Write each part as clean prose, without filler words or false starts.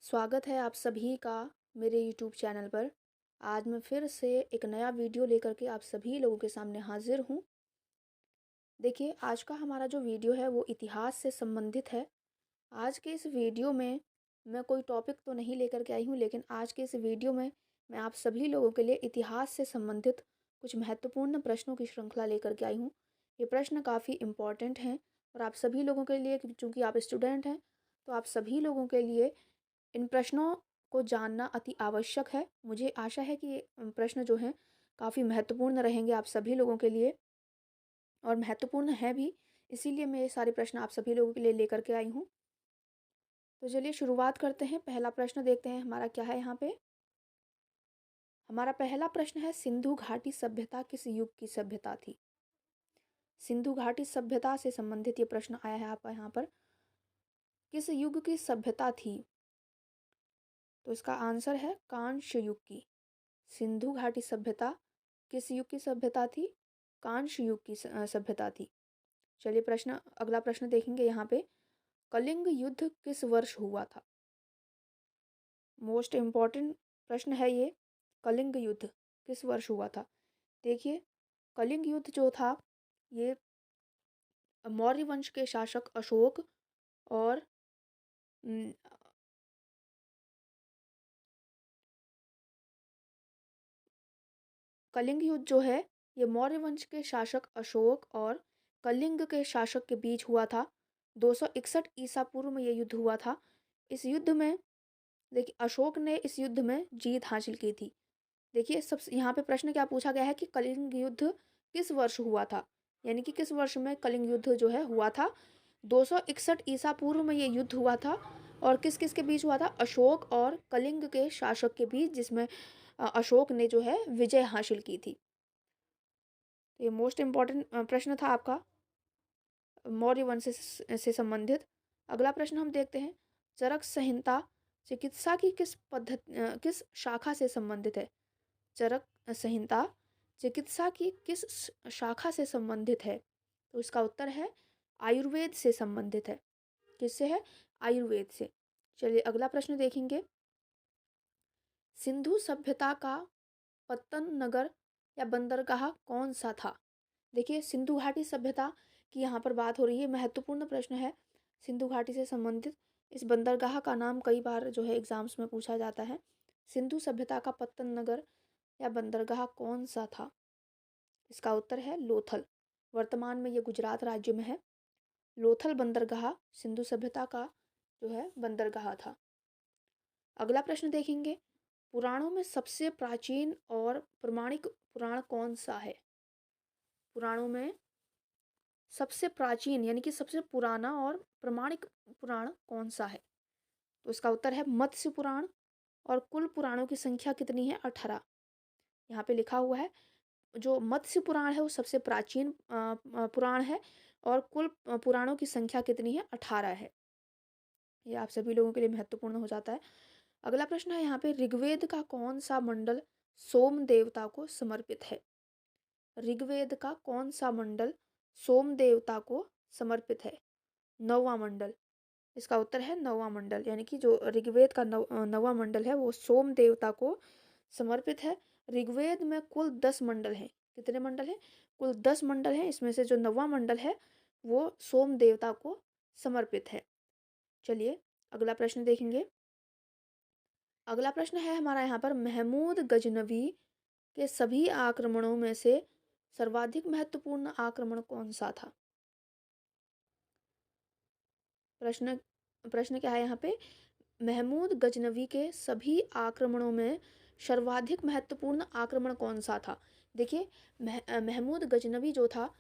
स्वागत है आप सभी का मेरे यूट्यूब चैनल पर। आज मैं फिर से एक नया वीडियो लेकर के आप सभी लोगों के सामने हाजिर हूँ। देखिए, आज का हमारा जो वीडियो है वो इतिहास से संबंधित है। आज के इस वीडियो में मैं कोई टॉपिक तो नहीं लेकर के आई हूँ, लेकिन आज के इस वीडियो में मैं आप सभी लोगों के लिए इतिहास से संबंधित कुछ महत्वपूर्ण प्रश्नों की श्रृंखला लेकर के आई हूँ। ये प्रश्न काफ़ी इम्पोर्टेंट हैं और आप सभी लोगों के लिए, चूँकि आप स्टूडेंट हैं, तो आप सभी लोगों के लिए इन प्रश्नों को जानना अति आवश्यक है। मुझे आशा है कि ये प्रश्न जो हैं काफ़ी महत्वपूर्ण रहेंगे आप सभी लोगों के लिए और महत्वपूर्ण है भी, इसीलिए मैं ये सारे प्रश्न आप सभी लोगों के लिए लेकर के आई हूँ। तो चलिए शुरुआत करते हैं। पहला प्रश्न देखते हैं हमारा क्या है यहाँ पे। हमारा पहला प्रश्न है, सिंधु घाटी सभ्यता किस युग की सभ्यता थी? सिंधु घाटी सभ्यता से संबंधित ये प्रश्न आया है आपका यहाँ पर। किस युग की सभ्यता थी? तो इसका आंसर है कांस्य युग की। सिंधु घाटी सभ्यता किस युग की सभ्यता थी? कांस्य युग की सभ्यता थी। चलिए अगला प्रश्न देखेंगे यहाँ पे। कलिंग युद्ध किस वर्ष हुआ था? मोस्ट इम्पॉर्टेंट प्रश्न है ये। कलिंग युद्ध किस वर्ष हुआ था? देखिए, कलिंग युद्ध जो था ये मौर्य वंश के शासक अशोक और न, कलिंग युद्ध जो है ये मौर्य वंश के शासक अशोक और कलिंग के शासक के बीच हुआ था। 261 ईसा पूर्व में ये युद्ध हुआ था। इस युद्ध में देखिए, अशोक ने इस युद्ध में जीत हासिल की थी। देखिए, सब यहाँ पे प्रश्न क्या पूछा गया है कि कलिंग युद्ध किस वर्ष हुआ था, यानी कि किस वर्ष में कलिंग युद्ध जो है हुआ था। 261 ईसा पूर्व में ये युद्ध हुआ था और किस किस के बीच हुआ था? अशोक और कलिंग के शासक के बीच, जिसमें अशोक ने जो है विजय हासिल की थी। तो ये मोस्ट इम्पॉर्टेंट प्रश्न था आपका मौर्य वंश से संबंधित। अगला प्रश्न हम देखते हैं। चरक संहिता चिकित्सा की किस शाखा से संबंधित है? चरक संहिता चिकित्सा की किस शाखा से संबंधित है? तो इसका उत्तर है आयुर्वेद से संबंधित है। किससे है? आयुर्वेद से। चलिए अगला प्रश्न देखेंगे। सिंधु सभ्यता का पत्तन नगर या बंदरगाह कौन सा था? देखिए, सिंधु घाटी सभ्यता की यहाँ पर बात हो रही है। महत्वपूर्ण प्रश्न है सिंधु घाटी से संबंधित। इस बंदरगाह का नाम कई बार जो है एग्जाम्स में पूछा जाता है। सिंधु सभ्यता का पत्तन नगर या बंदरगाह कौन सा था? इसका उत्तर है लोथल। वर्तमान में ये गुजरात राज्य में है। लोथल बंदरगाह सिंधु सभ्यता का जो है बंदरगाह था। अगला प्रश्न देखेंगे। पुराणों में सबसे प्राचीन और प्रमाणिक पुराण कौन सा है? पुराणों में सबसे प्राचीन यानी कि सबसे पुराना और प्रमाणिक पुराण कौन सा है? तो इसका उत्तर है मत्स्य पुराण। और कुल पुराणों की संख्या कितनी है? 18। यहाँ पे लिखा हुआ है जो मत्स्य पुराण है वो सबसे प्राचीन पुराण है और कुल पुराणों की संख्या कितनी है? 18 है। ये आप सभी लोगों के लिए महत्वपूर्ण हो जाता है। अगला प्रश्न है यहाँ पे, ऋग्वेद का कौन सा मंडल सोम देवता को समर्पित है? ऋग्वेद का कौन सा मंडल सोम देवता को समर्पित है? नौवां मंडल। इसका उत्तर है नौवां मंडल, यानी कि जो ऋग्वेद का नौवां मंडल है वो सोम देवता को समर्पित है। ऋग्वेद में कुल 10 मंडल हैं। कितने मंडल हैं? कुल 10 मंडल हैं। इसमें से जो नौवां मंडल है वो सोम देवता को समर्पित है। चलिए अगला प्रश्न देखेंगे। अगला प्रश्न है हमारा यहाँ पर, महमूद गजनवी के सभी आक्रमणों में से सर्वाधिक महत्वपूर्ण आक्रमण कौन सा था? प्रश्न प्रश्न क्या है यहाँ पे? महमूद गजनवी के सभी आक्रमणों में सर्वाधिक महत्वपूर्ण आक्रमण कौन सा था? देखिए, महमूद गजनवी जो था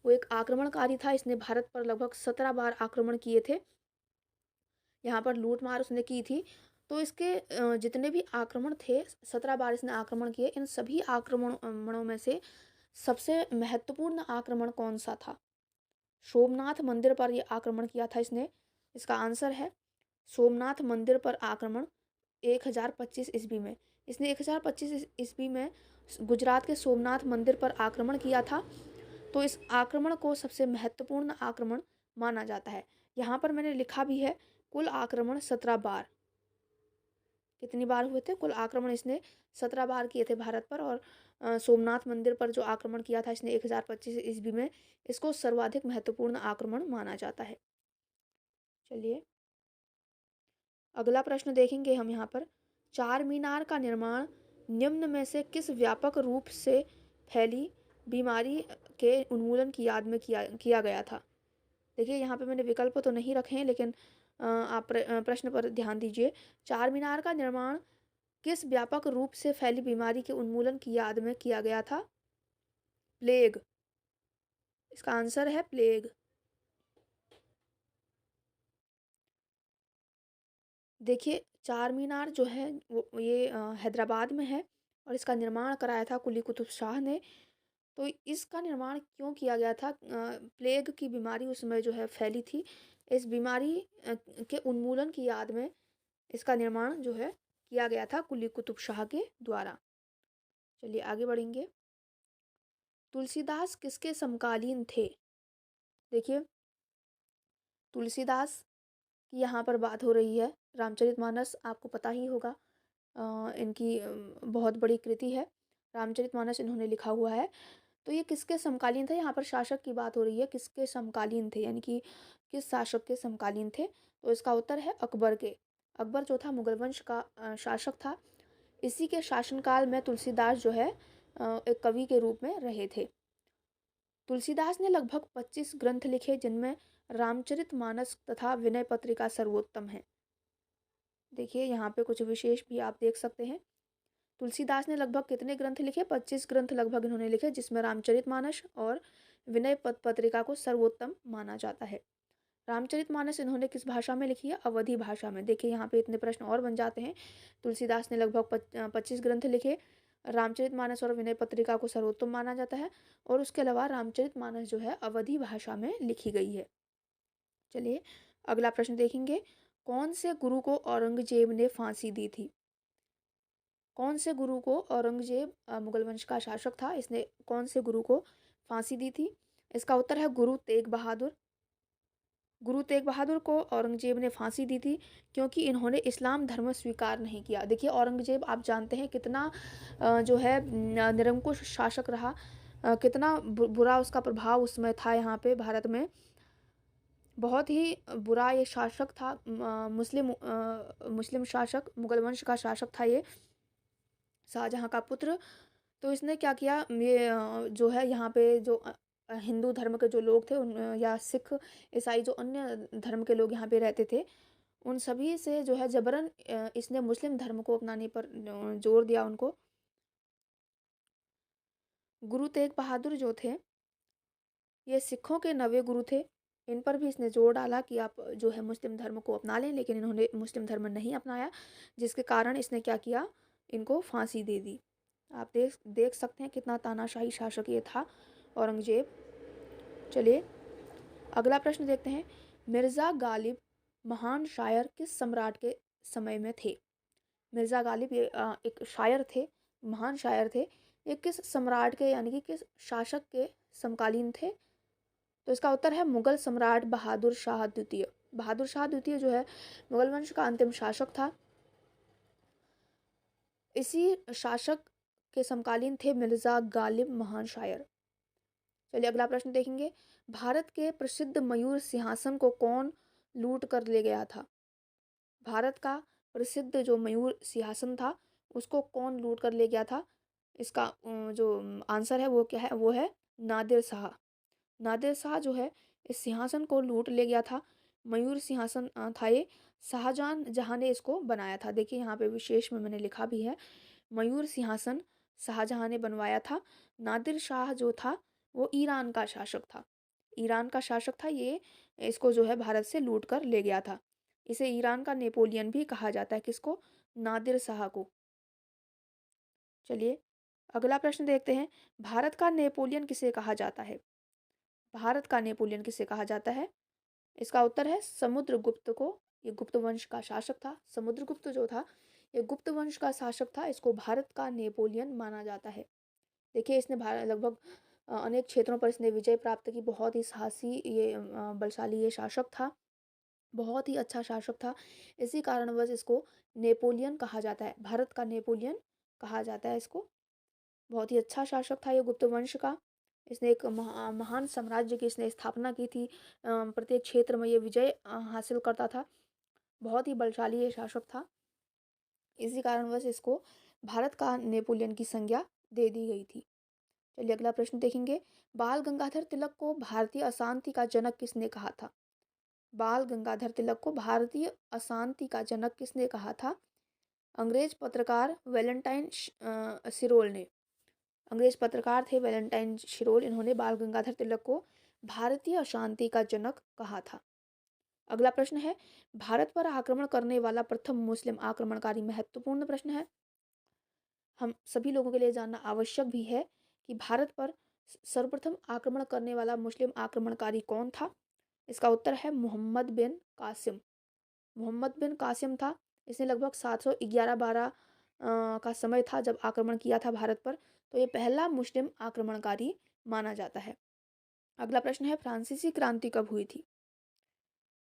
वो एक आक्रमणकारी था। इसने भारत पर लगभग 17 बार आक्रमण किए थे। यहाँ पर लूट मार उसने की थी। तो इसके जितने भी आक्रमण थे, 17 बार इसने आक्रमण किए। इन सभी आक्रमणों में से सबसे महत्वपूर्ण आक्रमण कौन सा था? सोमनाथ मंदिर पर यह आक्रमण किया था इसने। इसका आंसर है सोमनाथ मंदिर पर आक्रमण 1025 ईस्वी में। इसने 1025 ईस्वी में गुजरात के सोमनाथ मंदिर पर आक्रमण किया था। तो इस आक्रमण को सबसे महत्वपूर्ण आक्रमण माना जाता है। यहाँ पर मैंने लिखा भी है कुल आक्रमण 17 बार। कितनी बार हुए थे? कुल आक्रमण इसने 17 बार किए थे भारत पर, और सोमनाथ मंदिर पर जो आक्रमण किया था इसने 1025 ईस्वी में, इसको सर्वाधिक महत्वपूर्ण आक्रमण माना जाता है। चलिए अगला प्रश्न देखेंगे हम यहाँ पर। चार मीनार का निर्माण निम्न में से किस व्यापक रूप से फैली बीमारी के उन्मूलन की याद में किया गया था? देखिए यहाँ पे मैंने विकल्प तो नहीं रखे हैं, लेकिन आप प्रश्न पर ध्यान दीजिए। चार मीनार का निर्माण किस व्यापक रूप से फैली बीमारी के उन्मूलन की याद में किया गया था? प्लेग। इसका आंसर है प्लेग। देखिए चार मीनार जो है वो ये हैदराबाद में है, और इसका निर्माण कराया था कुली कुतुब शाह ने। तो इसका निर्माण क्यों किया गया था? प्लेग की बीमारी उस समय जो है फैली थी। इस बीमारी के उन्मूलन की याद में इसका निर्माण जो है किया गया था कुली कुतुब शाह के द्वारा। चलिए आगे बढ़ेंगे। तुलसीदास किसके समकालीन थे? देखिए तुलसीदास की यहाँ पर बात हो रही है। रामचरितमानस आपको पता ही होगा, इनकी बहुत बड़ी कृति है। रामचरितमानस इन्होंने लिखा हुआ है। तो ये किसके समकालीन थे? यहाँ पर शासक की बात हो रही है, किसके समकालीन थे, यानी कि किस शासक के समकालीन थे? तो इसका उत्तर है अकबर के। अकबर जो था मुगल वंश का शासक था। इसी के शासनकाल में तुलसीदास जो है एक कवि के रूप में रहे थे। तुलसीदास ने लगभग 25 ग्रंथ लिखे, जिनमें रामचरितमानस तथा विनय पत्रिका सर्वोत्तम है। देखिए यहाँ पे कुछ विशेष भी आप देख सकते हैं। तुलसीदास ने लगभग कितने ग्रंथ लिखे? 25 ग्रंथ लगभग इन्होंने लिखे, जिसमें रामचरितमानस और विनय पत्रिका को सर्वोत्तम माना जाता है। रामचरितमानस इन्होंने किस भाषा में लिखी है? अवधी भाषा में। देखिए यहाँ पे इतने प्रश्न और बन जाते हैं। तुलसीदास ने लगभग 25 ग्रंथ लिखे, रामचरितमानस और विनय पत्रिका को सर्वोत्तम माना जाता है, और उसके अलावा रामचरितमानस जो है अवधी भाषा में लिखी गई है। चलिए अगला प्रश्न देखेंगे। कौन से गुरु को औरंगजेब ने फांसी दी थी? कौन से गुरु को औरंगजेब, मुगल वंश का शासक था, इसने कौन से गुरु को फांसी दी थी? इसका उत्तर है गुरु तेग बहादुर। गुरु तेग बहादुर को औरंगजेब ने फांसी दी थी क्योंकि इन्होंने इस्लाम धर्म स्वीकार नहीं किया। देखिए औरंगजेब आप जानते हैं कितना जो है निरंकुश शासक रहा, कितना बुरा उसका प्रभाव उसमें था यहाँ पे भारत में। बहुत ही बुरा ये शासक था, मुस्लिम शासक, मुगल वंश का शासक था ये, शाहजहाँ का पुत्र। तो इसने क्या किया, ये जो है यहाँ पे जो हिंदू धर्म के जो लोग थे उन या सिख ईसाई जो अन्य धर्म के लोग यहाँ पे रहते थे, उन सभी से जो है जबरन इसने मुस्लिम धर्म को अपनाने पर जोर दिया उनको। गुरु तेग बहादुर जो थे ये सिखों के नवे गुरु थे। इन पर भी इसने जोर डाला कि आप जो है मुस्लिम धर्म को अपना लें, लेकिन इन्होंने मुस्लिम धर्म नहीं अपनाया, जिसके कारण इसने क्या किया, इनको फांसी दे दी। आप देख सकते हैं कितना तानाशाही शासक ये था औरंगजेब। चलिए अगला प्रश्न देखते हैं। मिर्ज़ा गालिब महान शायर किस सम्राट के समय में थे? मिर्ज़ा गालिब ये एक शायर थे, महान शायर थे। ये किस सम्राट के यानी कि किस शासक के समकालीन थे? तो इसका उत्तर है मुगल सम्राट बहादुर शाह द्वितीय। बहादुर शाह द्वितीय जो है मुगल वंश का अंतिम शासक था। इसी शासक के समकालीन थे मिर्ज़ा गालिब महान शायर। चलिए अगला प्रश्न देखेंगे। भारत के प्रसिद्ध मयूर सिंहासन को कौन लूट कर ले गया था? भारत का प्रसिद्ध जो मयूर सिंहासन था उसको कौन लूट कर ले गया था? इसका जो आंसर है वो क्या है, वो है नादिर शाह। नादिर शाह जो है इस सिंहासन को लूट ले गया था। मयूर सिंहासन था ये, शाहजहां जहां ने इसको बनाया था। देखिए यहाँ पे विशेष में मैंने लिखा भी है, मयूर सिंहासन शाहजहां ने बनवाया था। नादिर शाह जो था वो ईरान का शासक था। ईरान का शासक था ये, इसको जो है भारत से लूट कर ले गया था। इसे ईरान का नेपोलियन भी कहा जाता है। किसको? नादिर शाह को। चलिए अगला प्रश्न देखते हैं। भारत का नेपोलियन किसे कहा जाता है? भारत का नेपोलियन किसे कहा जाता है? इसका उत्तर है समुद्रगुप्त को। ये गुप्त वंश का शासक था। समुद्रगुप्त जो था ये गुप्त वंश का शासक था, इसको भारत का नेपोलियन माना जाता है। देखिए इसने भारत लगभग अनेक क्षेत्रों पर इसने विजय प्राप्त की। बहुत ही साहसी ये बलशाली ये शासक था। बहुत ही अच्छा शासक था। इसी कारणवश इसको नेपोलियन कहा जाता है, भारत का नेपोलियन कहा जाता है इसको। बहुत ही अच्छा शासक था ये गुप्त वंश का। इसने एक महान साम्राज्य की इसने स्थापना की थी। प्रत्येक क्षेत्र में ये विजय हासिल करता था। बहुत ही बलशाली ये शासक था। इसी कारणवश इसको भारत का नेपोलियन की संज्ञा दे दी गई थी। चलिए अगला प्रश्न देखेंगे। बाल गंगाधर तिलक को भारतीय अशांति का जनक किसने कहा था? बाल गंगाधर तिलक को भारतीय अशांति का जनक किसने कहा था? अंग्रेज पत्रकार वैलेंटाइन शिरोल ने। अंग्रेज पत्रकार थे वैलेंटाइन शिरोल, इन्होंने बाल गंगाधर तिलक को भारतीय अशांति का जनक कहा था। अगला प्रश्न है, भारत पर आक्रमण करने वाला प्रथम मुस्लिम आक्रमणकारी। महत्वपूर्ण प्रश्न है, हम सभी लोगों के लिए जानना आवश्यक भी है कि भारत पर सर्वप्रथम आक्रमण करने वाला मुस्लिम आक्रमणकारी कौन था? इसका उत्तर है मोहम्मद बिन कासिम। मोहम्मद बिन कासिम था। इसने लगभग 711-12 का समय था जब आक्रमण किया था भारत पर। तो ये पहला मुस्लिम आक्रमणकारी माना जाता है। अगला प्रश्न है, फ्रांसीसी क्रांति कब हुई थी?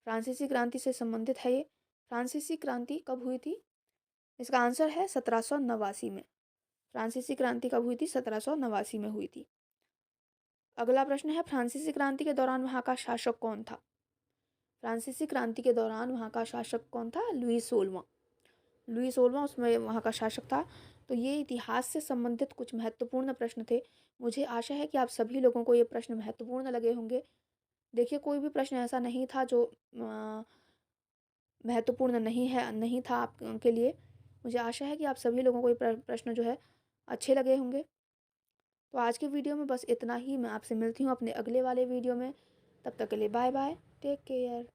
फ्रांसीसी क्रांति से संबंधित है ये। फ्रांसीसी क्रांति कब हुई थी? इसका आंसर है 1789 में। फ्रांसीसी क्रांति कब हुई थी? 1789 में हुई थी। अगला प्रश्न है, फ्रांसीसी क्रांति के दौरान वहाँ का शासक कौन था? फ्रांसीसी क्रांति के दौरान वहाँ का शासक कौन था? लुई 16वां। लुई 16वां उसमें वहाँ का शासक था। तो ये इतिहास से संबंधित कुछ महत्वपूर्ण प्रश्न थे। मुझे आशा है कि आप सभी लोगों को ये प्रश्न महत्वपूर्ण लगे होंगे। देखिए, कोई भी प्रश्न ऐसा नहीं था जो महत्वपूर्ण नहीं था आपके लिए। मुझे आशा है कि आप सभी लोगों को ये प्रश्न जो है अच्छे लगे होंगे। तो आज के वीडियो में बस इतना ही। मैं आपसे मिलती हूँ अपने अगले वाले वीडियो में। तब तक के लिए बाय बाय, टेक केयर।